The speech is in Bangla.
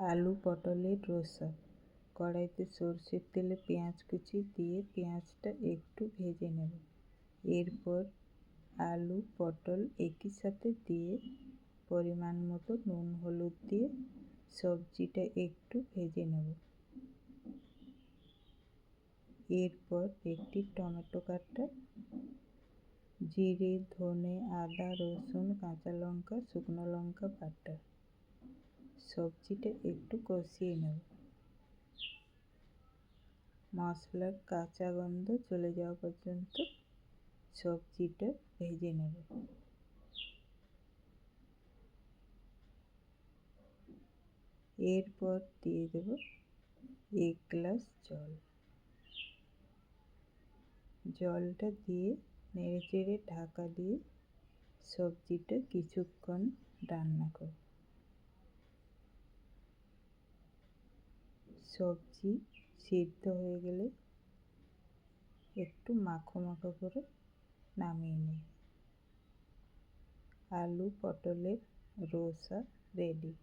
আলু পটলের রসা। কড়াইতে সরষের তেলে পেঁয়াজ কুচি দিয়ে পেঁয়াজটা একটু ভেজে নেব। এরপর আলু পটল একই সাথে দিয়ে পরিমাণ মতো নুন হলুদ দিয়ে সবজিটা একটু ভেজে নেব। এরপর একটি টমেটো কাটা, জিরে ধনে আদা রসুন কাঁচা লঙ্কা শুকনো লঙ্কা বাটা, সবজিটা একটু কষিয়ে নেব। মশলার কাঁচা গন্ধ চলে যাওয়া পর্যন্ত সবজিটা ভেজে নেব। এরপর দিয়ে দেব 1 গ্লাস জল। জলটা দিয়ে নেড়েচেড়ে ঢাকা দিয়ে সবজিটা কিছুক্ষণ রান্না করব। সবজি সিদ্ধ হয়ে গেলে একটু মাখো মাখো করে নামিয়ে নিই। আলু পটলের রসা রেডি।